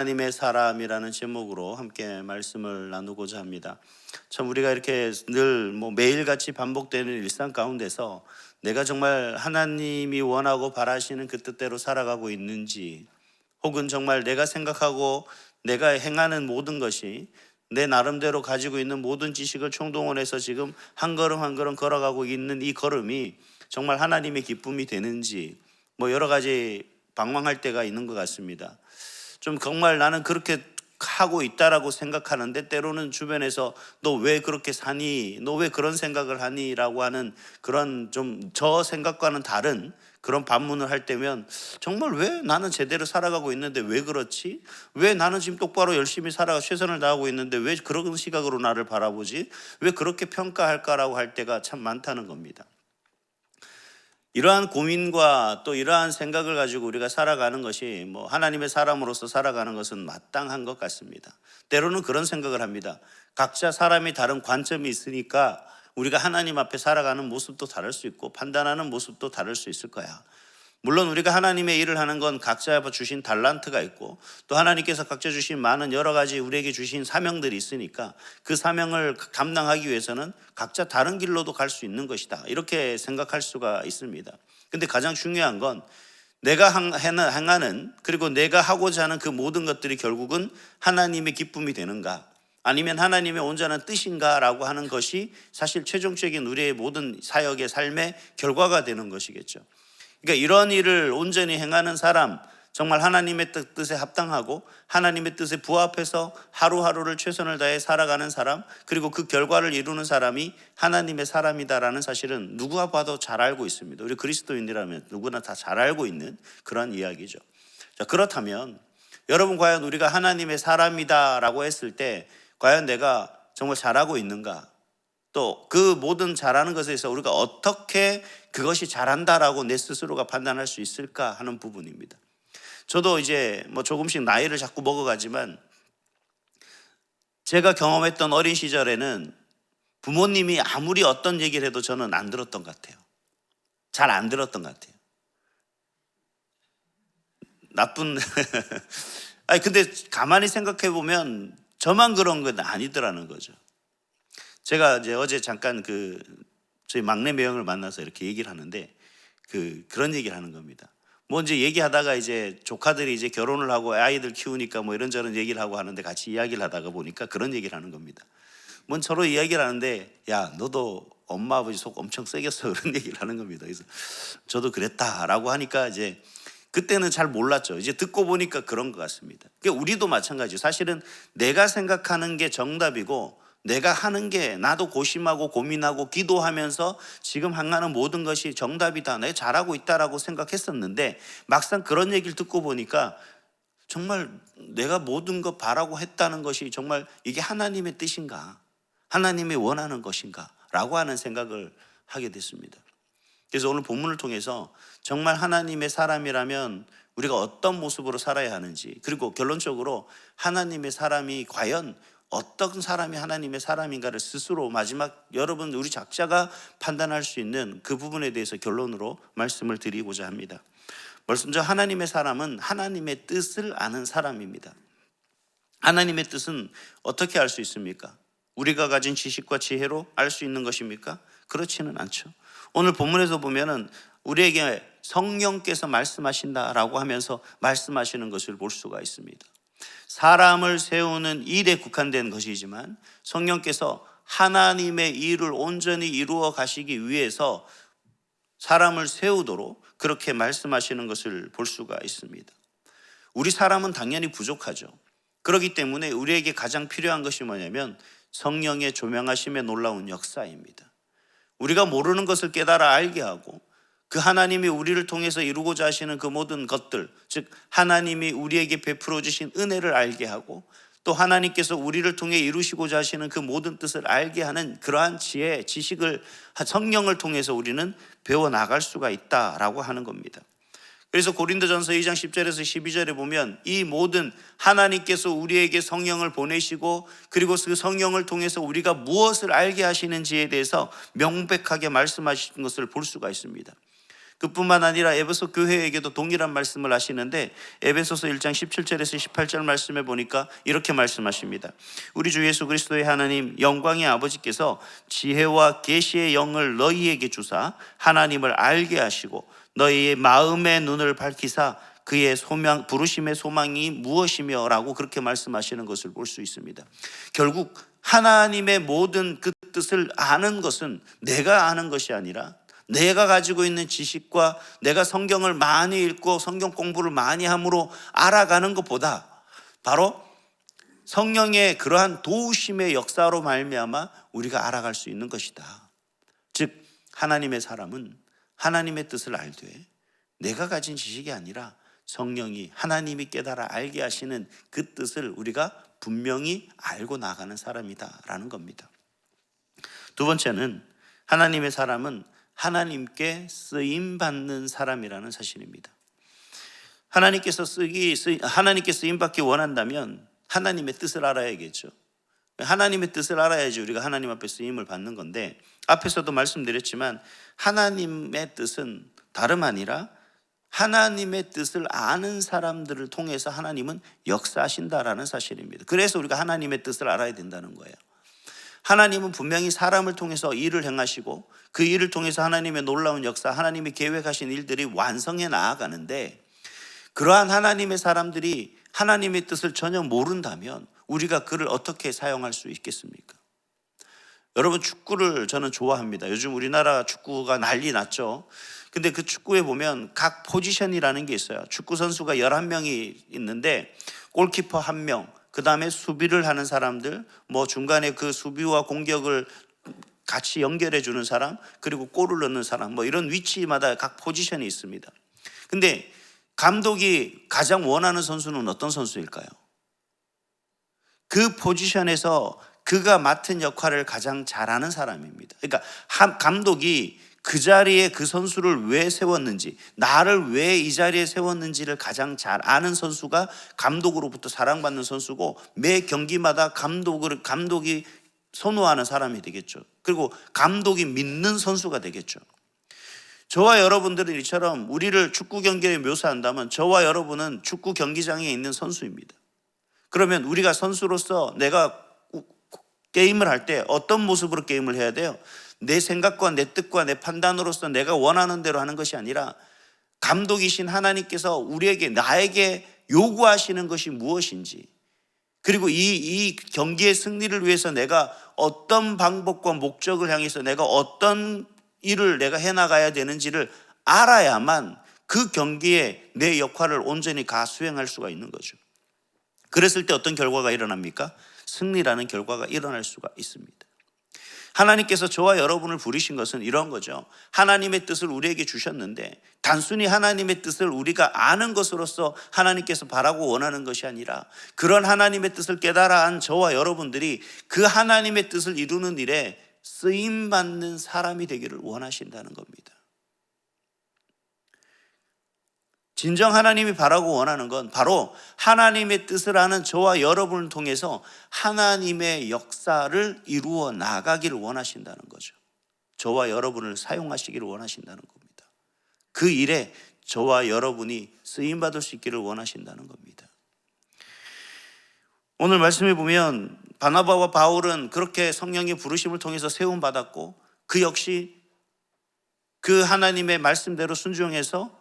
하나님의 사람이라는 제목으로 함께 말씀을 나누고자 합니다. 참 우리가 이렇게 늘 매일같이 반복되는 일상 가운데서 내가 정말 하나님이 원하고 바라시는 그 뜻대로 살아가고 있는지, 혹은 정말 내가 생각하고 내가 행하는 모든 것이 내 나름대로 가지고 있는 모든 지식을 총동원해서 지금 한 걸음 한 걸음 걸어가고 있는 이 걸음이 정말 하나님의 기쁨이 되는지 여러 가지 방황할 때가 있는 것 같습니다. 좀 정말 나는 그렇게 하고 있다라고 생각하는데 때로는 주변에서 너 왜 그렇게 사니? 너 왜 그런 생각을 하니? 라고 하는 그런 좀 저 생각과는 다른 그런 반문을 할 때면 정말 왜 나는 제대로 살아가고 있는데 왜 그렇지? 왜 나는 지금 똑바로 열심히 살아가 최선을 다하고 있는데 왜 그런 시각으로 나를 바라보지? 왜 그렇게 평가할까라고 할 때가 참 많다는 겁니다. 이러한 고민과 또 이러한 생각을 가지고 우리가 살아가는 것이 하나님의 사람으로서 살아가는 것은 마땅한 것 같습니다. 때로는 그런 생각을 합니다. 각자 사람이 다른 관점이 있으니까 우리가 하나님 앞에 살아가는 모습도 다를 수 있고 판단하는 모습도 다를 수 있을 거야. 물론 우리가 하나님의 일을 하는 건 각자 주신 달란트가 있고 또 하나님께서 각자 주신 많은 여러 가지 우리에게 주신 사명들이 있으니까 그 사명을 감당하기 위해서는 각자 다른 길로도 갈 수 있는 것이다, 이렇게 생각할 수가 있습니다. 근데 가장 중요한 건 내가 행하는, 그리고 내가 하고자 하는 그 모든 것들이 결국은 하나님의 기쁨이 되는가, 아니면 하나님의 온전한 뜻인가라고 하는 것이 사실 최종적인 우리의 모든 사역의 삶의 결과가 되는 것이겠죠. 그러니까 이런 일을 온전히 행하는 사람, 정말 하나님의 뜻에 합당하고 하나님의 뜻에 부합해서 하루하루를 최선을 다해 살아가는 사람, 그리고 그 결과를 이루는 사람이 하나님의 사람이다라는 사실은 누구가 봐도 잘 알고 있습니다. 우리 그리스도인이라면 누구나 다 잘 알고 있는 그런 이야기죠. 자, 그렇다면 여러분, 과연 우리가 하나님의 사람이다라고 했을 때 과연 내가 정말 잘하고 있는가? 또 그 모든 잘하는 것에서 우리가 어떻게 그것이 잘한다라고 내 스스로가 판단할 수 있을까 하는 부분입니다. 저도 이제 조금씩 나이를 자꾸 먹어가지만 제가 경험했던 어린 시절에는 부모님이 아무리 어떤 얘기를 해도 저는 안 들었던 것 같아요. 잘 안 들었던 것 같아요. 나쁜 아니 근데 가만히 생각해 보면 저만 그런 건 아니더라는 거죠. 제가 이제 어제 잠깐 저희 막내 매형을 만나서 이렇게 얘기를 하는데 그런 얘기를 하는 겁니다. 이제 얘기하다가 이제 조카들이 이제 결혼을 하고 아이들 키우니까 이런저런 얘기를 하고 하는데 같이 이야기를 하다가 보니까 그런 얘기를 하는 겁니다. 서로 이야기를 하는데 야, 너도 엄마 아버지 속 엄청 세겠어, 그런 얘기를 하는 겁니다. 그래서 저도 그랬다라고 하니까 이제 그때는 잘 몰랐죠. 이제 듣고 보니까 그런 것 같습니다. 그러니까 우리도 마찬가지죠. 사실은 내가 생각하는 게 정답이고 내가 하는 게, 나도 고심하고 고민하고 기도하면서 지금 행하는 모든 것이 정답이다, 내가 잘하고 있다라고 생각했었는데 막상 그런 얘기를 듣고 보니까 정말 내가 모든 것 바라고 했다는 것이 정말 이게 하나님의 뜻인가, 하나님이 원하는 것인가 라고 하는 생각을 하게 됐습니다. 그래서 오늘 본문을 통해서 정말 하나님의 사람이라면 우리가 어떤 모습으로 살아야 하는지, 그리고 결론적으로 하나님의 사람이 과연 어떤 사람이 하나님의 사람인가를 스스로 마지막 여러분 우리 각자가 판단할 수 있는 그 부분에 대해서 결론으로 말씀을 드리고자 합니다. 먼저 하나님의 사람은 하나님의 뜻을 아는 사람입니다. 하나님의 뜻은 어떻게 알 수 있습니까? 우리가 가진 지식과 지혜로 알 수 있는 것입니까? 그렇지는 않죠. 오늘 본문에서 보면은 우리에게 성령께서 말씀하신다라고 하면서 말씀하시는 것을 볼 수가 있습니다. 사람을 세우는 일에 국한된 것이지만 성령께서 하나님의 일을 온전히 이루어 가시기 위해서 사람을 세우도록 그렇게 말씀하시는 것을 볼 수가 있습니다. 우리 사람은 당연히 부족하죠. 그렇기 때문에 우리에게 가장 필요한 것이 뭐냐면 성령의 조명하심의 놀라운 역사입니다. 우리가 모르는 것을 깨달아 알게 하고 그 하나님이 우리를 통해서 이루고자 하시는 그 모든 것들, 즉 하나님이 우리에게 베풀어 주신 은혜를 알게 하고 또 하나님께서 우리를 통해 이루시고자 하시는 그 모든 뜻을 알게 하는 그러한 지혜, 지식을 성령을 통해서 우리는 배워나갈 수가 있다라고 하는 겁니다. 그래서 고린도전서 2장 10절에서 12절에 보면 이 모든 하나님께서 우리에게 성령을 보내시고 그리고 그 성령을 통해서 우리가 무엇을 알게 하시는지에 대해서 명백하게 말씀하신 것을 볼 수가 있습니다. 그뿐만 아니라 에베소 교회에게도 동일한 말씀을 하시는데 에베소서 1장 17절에서 18절 말씀에 보니까 이렇게 말씀하십니다. 우리 주 예수 그리스도의 하나님 영광의 아버지께서 지혜와 계시의 영을 너희에게 주사 하나님을 알게 하시고 너희의 마음의 눈을 밝히사 그의 부르심의 소망이 무엇이며 라고 그렇게 말씀하시는 것을 볼 수 있습니다. 결국 하나님의 모든 그 뜻을 아는 것은 내가 아는 것이 아니라 내가 가지고 있는 지식과 내가 성경을 많이 읽고 성경 공부를 많이 함으로 알아가는 것보다 바로 성령의 그러한 도우심의 역사로 말미암아 우리가 알아갈 수 있는 것이다. 즉 하나님의 사람은 하나님의 뜻을 알되 내가 가진 지식이 아니라 성령이 하나님이 깨달아 알게 하시는 그 뜻을 우리가 분명히 알고 나가는 사람이다라는 겁니다. 두 번째는 하나님의 사람은 하나님께 쓰임받는 사람이라는 사실입니다. 하나님께 쓰임받기 원한다면 하나님의 뜻을 알아야겠죠. 하나님의 뜻을 알아야지 우리가 하나님 앞에 쓰임을 받는 건데, 앞에서도 말씀드렸지만 하나님의 뜻은 다름 아니라 하나님의 뜻을 아는 사람들을 통해서 하나님은 역사하신다라는 사실입니다. 그래서 우리가 하나님의 뜻을 알아야 된다는 거예요. 하나님은 분명히 사람을 통해서 일을 행하시고 그 일을 통해서 하나님의 놀라운 역사, 하나님이 계획하신 일들이 완성해 나아가는데, 그러한 하나님의 사람들이 하나님의 뜻을 전혀 모른다면 우리가 그를 어떻게 사용할 수 있겠습니까? 여러분, 축구를 저는 좋아합니다. 요즘 우리나라 축구가 난리 났죠. 근데 그 축구에 보면 각 포지션이라는 게 있어요. 축구 선수가 11명이 있는데 골키퍼 1명, 그 다음에 수비를 하는 사람들, 중간에 그 수비와 공격을 같이 연결해 주는 사람, 그리고 골을 넣는 사람, 이런 위치마다 각 포지션이 있습니다. 근데 감독이 가장 원하는 선수는 어떤 선수일까요? 그 포지션에서 그가 맡은 역할을 가장 잘하는 사람입니다. 그러니까 감독이 그 자리에 그 선수를 왜 세웠는지, 나를 왜 이 자리에 세웠는지를 가장 잘 아는 선수가 감독으로부터 사랑받는 선수고, 매 경기마다 감독이 선호하는 사람이 되겠죠. 그리고 감독이 믿는 선수가 되겠죠. 저와 여러분들은 이처럼 우리를 축구 경기에 묘사한다면 저와 여러분은 축구 경기장에 있는 선수입니다. 그러면 우리가 선수로서 내가 게임을 할 때 어떤 모습으로 게임을 해야 돼요? 내 생각과 내 뜻과 내 판단으로서 내가 원하는 대로 하는 것이 아니라 감독이신 하나님께서 나에게 요구하시는 것이 무엇인지, 그리고 이 경기의 승리를 위해서 내가 어떤 방법과 목적을 향해서 내가 어떤 일을 내가 해나가야 되는지를 알아야만 그 경기에 내 역할을 온전히 수행할 수가 있는 거죠. 그랬을 때 어떤 결과가 일어납니까? 승리라는 결과가 일어날 수가 있습니다. 하나님께서 저와 여러분을 부르신 것은 이런 거죠. 하나님의 뜻을 우리에게 주셨는데 단순히 하나님의 뜻을 우리가 아는 것으로서 하나님께서 바라고 원하는 것이 아니라, 그런 하나님의 뜻을 깨달아 한 저와 여러분들이 그 하나님의 뜻을 이루는 일에 쓰임받는 사람이 되기를 원하신다는 겁니다. 진정 하나님이 바라고 원하는 건 바로 하나님의 뜻을 아는 저와 여러분을 통해서 하나님의 역사를 이루어 나가기를 원하신다는 거죠. 저와 여러분을 사용하시기를 원하신다는 겁니다. 그 일에 저와 여러분이 쓰임받을 수 있기를 원하신다는 겁니다. 오늘 말씀에 보면 바나바와 바울은 그렇게 성령의 부르심을 통해서 세움받았고, 그 역시 그 하나님의 말씀대로 순종해서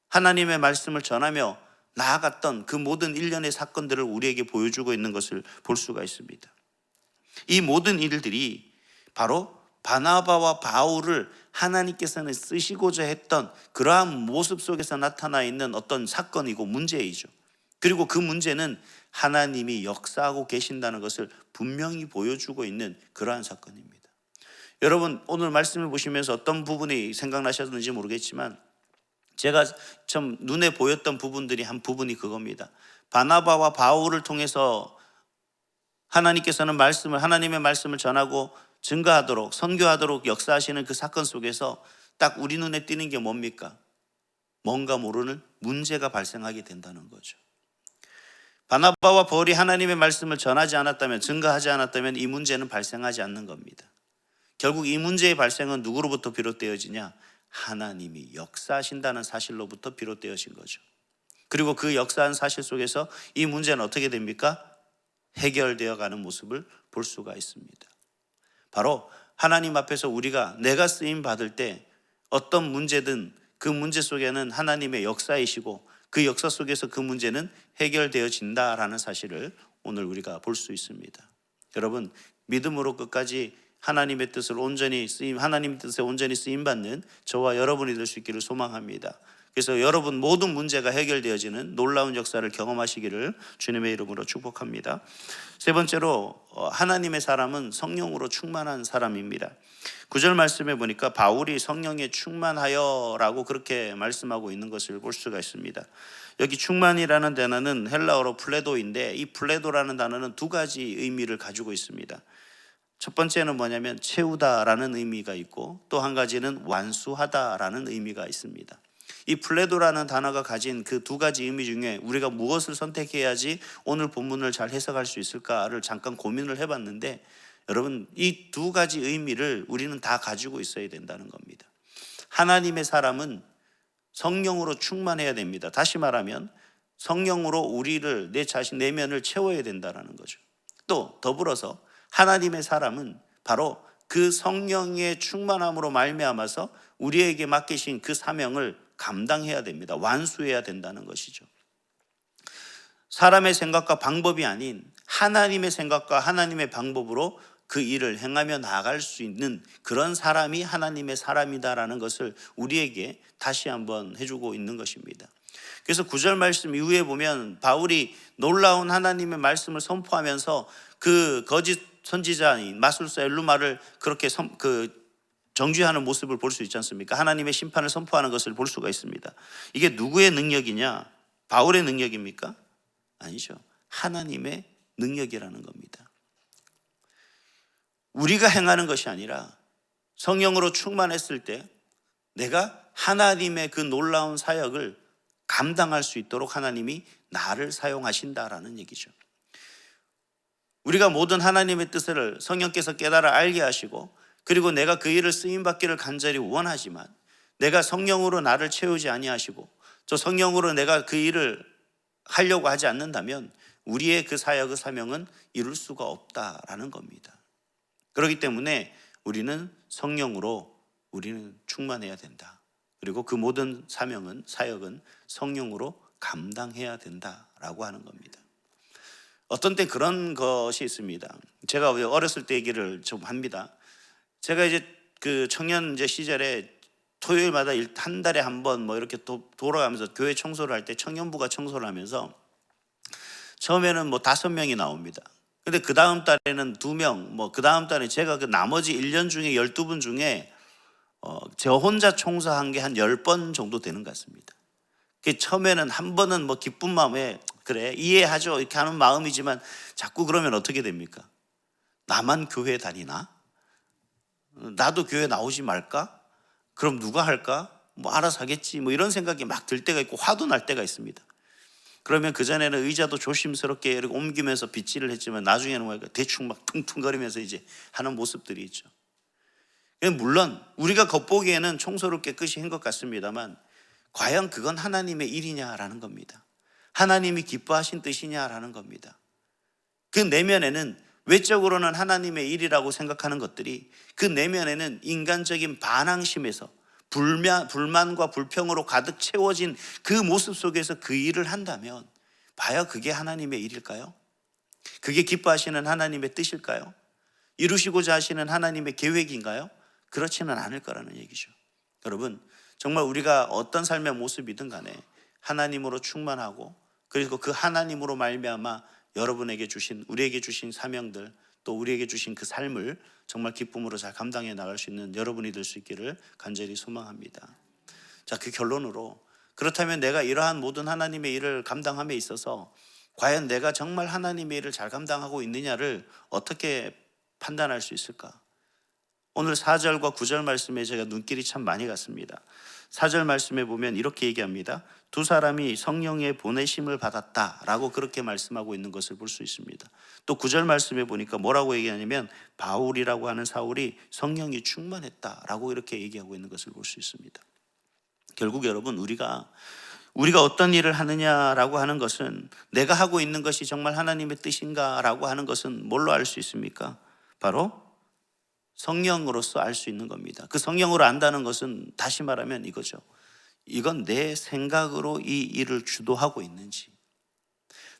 하나님의 말씀을 전하며 나아갔던 그 모든 일련의 사건들을 우리에게 보여주고 있는 것을 볼 수가 있습니다. 이 모든 일들이 바로 바나바와 바울을 하나님께서는 쓰시고자 했던 그러한 모습 속에서 나타나 있는 어떤 사건이고 문제이죠. 그리고 그 문제는 하나님이 역사하고 계신다는 것을 분명히 보여주고 있는 그러한 사건입니다. 여러분, 오늘 말씀을 보시면서 어떤 부분이 생각나셨는지 모르겠지만 제가 좀 눈에 보였던 부분들이 한 부분이 그겁니다. 바나바와 바울을 통해서 하나님께서는 하나님의 말씀을 전하고 증거하도록, 선교하도록 역사하시는 그 사건 속에서 딱 우리 눈에 띄는 게 뭡니까? 뭔가 모르는 문제가 발생하게 된다는 거죠. 바나바와 바울이 하나님의 말씀을 전하지 않았다면, 증거하지 않았다면 이 문제는 발생하지 않는 겁니다. 결국 이 문제의 발생은 누구로부터 비롯되어지냐? 하나님이 역사하신다는 사실로부터 비롯되어진 거죠. 그리고 그 역사한 사실 속에서 이 문제는 어떻게 됩니까? 해결되어 가는 모습을 볼 수가 있습니다. 바로 하나님 앞에서 우리가 내가 쓰임 받을 때 어떤 문제든 그 문제 속에는 하나님의 역사이시고 그 역사 속에서 그 문제는 해결되어진다라는 사실을 오늘 우리가 볼 수 있습니다. 여러분, 믿음으로 끝까지 하나님의 뜻을 온전히 하나님의 뜻에 온전히 쓰임 받는 저와 여러분이 될 수 있기를 소망합니다. 그래서 여러분 모든 문제가 해결되어지는 놀라운 역사를 경험하시기를 주님의 이름으로 축복합니다. 세 번째로 하나님의 사람은 성령으로 충만한 사람입니다. 9절 말씀에 보니까 바울이 성령에 충만하여라고 그렇게 말씀하고 있는 것을 볼 수가 있습니다. 여기 충만이라는 단어는 헬라어로 플레도인데 이 플레도라는 단어는 두 가지 의미를 가지고 있습니다. 첫 번째는 뭐냐면 채우다라는 의미가 있고 또 한 가지는 완수하다라는 의미가 있습니다. 이 플레도라는 단어가 가진 그 두 가지 의미 중에 우리가 무엇을 선택해야지 오늘 본문을 잘 해석할 수 있을까를 잠깐 고민을 해봤는데 여러분 이 두 가지 의미를 우리는 다 가지고 있어야 된다는 겁니다. 하나님의 사람은 성령으로 충만해야 됩니다. 다시 말하면 성령으로 우리를 내 자신 내면을 채워야 된다는 거죠. 또 더불어서 하나님의 사람은 바로 그 성령의 충만함으로 말미암아서 우리에게 맡기신 그 사명을 감당해야 됩니다. 완수해야 된다는 것이죠. 사람의 생각과 방법이 아닌 하나님의 생각과 하나님의 방법으로 그 일을 행하며 나아갈 수 있는 그런 사람이 하나님의 사람이다라는 것을 우리에게 다시 한번 해주고 있는 것입니다. 그래서 9절 말씀 이후에 보면 바울이 놀라운 하나님의 말씀을 선포하면서 그 거짓 선지자인 마술사 엘루마를 그렇게 정죄하는 모습을 볼 수 있지 않습니까? 하나님의 심판을 선포하는 것을 볼 수가 있습니다. 이게 누구의 능력이냐? 바울의 능력입니까? 아니죠. 하나님의 능력이라는 겁니다. 우리가 행하는 것이 아니라 성령으로 충만했을 때 내가 하나님의 그 놀라운 사역을 감당할 수 있도록 하나님이 나를 사용하신다라는 얘기죠. 우리가 모든 하나님의 뜻을 성령께서 깨달아 알게 하시고 그리고 내가 그 일을 쓰임받기를 간절히 원하지만 내가 성령으로 나를 채우지 아니하시고 저 성령으로 내가 그 일을 하려고 하지 않는다면 우리의 그 사역의 사명은 이룰 수가 없다라는 겁니다. 그렇기 때문에 우리는 성령으로 우리는 충만해야 된다. 그리고 그 모든 사역은 성령으로 감당해야 된다라고 하는 겁니다. 어떤 때 그런 것이 있습니다. 제가 어렸을 때 얘기를 좀 합니다. 제가 이제 그 청년 시절에 토요일마다 한 달에 한 번 뭐 이렇게 돌아가면서 교회 청소를 할 때 청년부가 청소를 하면서 처음에는 5명이 나옵니다. 근데 그 다음 달에는 2명, 그 다음 달에 제가 그 나머지 1년 중에 12분 중에 저 혼자 청소한 게 한 10번 정도 되는 것 같습니다. 처음에는 한 번은 기쁜 마음에 그래 이해하죠 이렇게 하는 마음이지만 자꾸 그러면 어떻게 됩니까? 나만 교회 다니나? 나도 교회 나오지 말까? 그럼 누가 할까? 알아서 하겠지 이런 생각이 막 들 때가 있고 화도 날 때가 있습니다. 그러면 그전에는 의자도 조심스럽게 이렇게 옮기면서 빗질을 했지만 나중에는 대충 막 퉁퉁거리면서 이제 하는 모습들이 있죠. 물론 우리가 겉보기에는 청소를 깨끗이 한 것 같습니다만 과연 그건 하나님의 일이냐라는 겁니다. 하나님이 기뻐하신 뜻이냐라는 겁니다. 그 내면에는 외적으로는 하나님의 일이라고 생각하는 것들이 그 내면에는 인간적인 반항심에서 불만과 불평으로 가득 채워진 그 모습 속에서 그 일을 한다면 과연 그게 하나님의 일일까요? 그게 기뻐하시는 하나님의 뜻일까요? 이루시고자 하시는 하나님의 계획인가요? 그렇지는 않을 거라는 얘기죠. 여러분 정말 우리가 어떤 삶의 모습이든 간에 하나님으로 충만하고 그리고 그 하나님으로 말미암아 여러분에게 주신 우리에게 주신 사명들 또 우리에게 주신 그 삶을 정말 기쁨으로 잘 감당해 나갈 수 있는 여러분이 될 수 있기를 간절히 소망합니다. 자, 그 결론으로 그렇다면 내가 이러한 모든 하나님의 일을 감당함에 있어서 과연 내가 정말 하나님의 일을 잘 감당하고 있느냐를 어떻게 판단할 수 있을까? 오늘 4절과 9절 말씀에 제가 눈길이 참 많이 갔습니다. 4절 말씀에 보면 이렇게 얘기합니다. 두 사람이 성령의 보내심을 받았다라고 그렇게 말씀하고 있는 것을 볼 수 있습니다. 또 9절 말씀에 보니까 뭐라고 얘기하냐면 바울이라고 하는 사울이 성령이 충만했다라고 이렇게 얘기하고 있는 것을 볼 수 있습니다. 결국 여러분 우리가 어떤 일을 하느냐라고 하는 것은 내가 하고 있는 것이 정말 하나님의 뜻인가라고 하는 것은 뭘로 알 수 있습니까? 바로 성령으로서 알 수 있는 겁니다. 그 성령으로 안다는 것은 다시 말하면 이거죠. 이건 내 생각으로 이 일을 주도하고 있는지,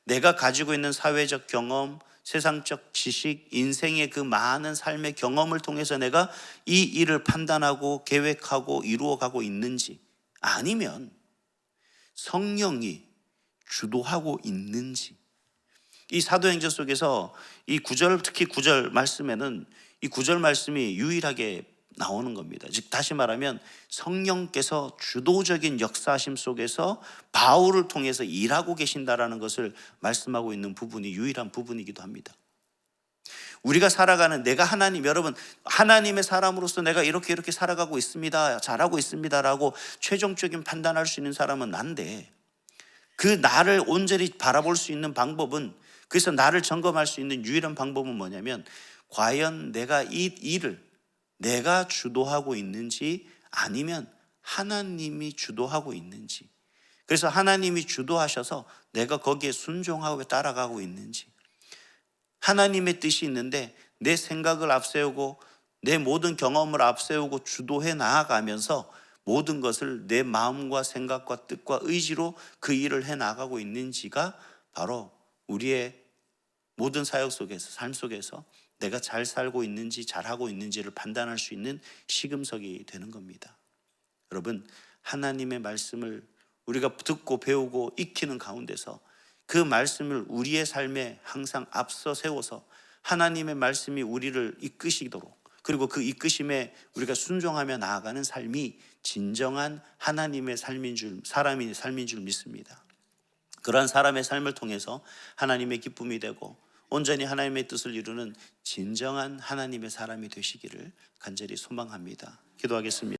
내가 가지고 있는 사회적 경험, 세상적 지식, 인생의 그 많은 삶의 경험을 통해서 내가 이 일을 판단하고 계획하고 이루어가고 있는지, 아니면 성령이 주도하고 있는지. 이 사도행전 속에서 이 9절, 특히 9절 말씀에는 이 9절 말씀이 유일하게 나오는 겁니다. 즉 다시 말하면 성령께서 주도적인 역사심 속에서 바울을 통해서 일하고 계신다라는 것을 말씀하고 있는 부분이 유일한 부분이기도 합니다. 우리가 살아가는 내가 여러분 하나님의 사람으로서 내가 이렇게 살아가고 있습니다, 잘하고 있습니다라고 최종적인 판단할 수 있는 사람은 난데, 그 나를 온전히 바라볼 수 있는 방법은, 그래서 나를 점검할 수 있는 유일한 방법은 뭐냐면 과연 내가 이 일을 내가 주도하고 있는지 아니면 하나님이 주도하고 있는지, 그래서 하나님이 주도하셔서 내가 거기에 순종하고 따라가고 있는지, 하나님의 뜻이 있는데 내 생각을 앞세우고 내 모든 경험을 앞세우고 주도해 나아가면서 모든 것을 내 마음과 생각과 뜻과 의지로 그 일을 해 나가고 있는지가 바로 우리의 모든 사역 속에서, 삶 속에서 내가 잘 살고 있는지 잘하고 있는지를 판단할 수 있는 시금석이 되는 겁니다. 여러분, 하나님의 말씀을 우리가 듣고 배우고 익히는 가운데서 그 말씀을 우리의 삶에 항상 앞서 세워서 하나님의 말씀이 우리를 이끄시도록, 그리고 그 이끄심에 우리가 순종하며 나아가는 삶이 진정한 하나님의 사람의 삶인 줄 믿습니다. 그러한 사람의 삶을 통해서 하나님의 기쁨이 되고 온전히 하나님의 뜻을 이루는 진정한 하나님의 사람이 되시기를 간절히 소망합니다. 기도하겠습니다.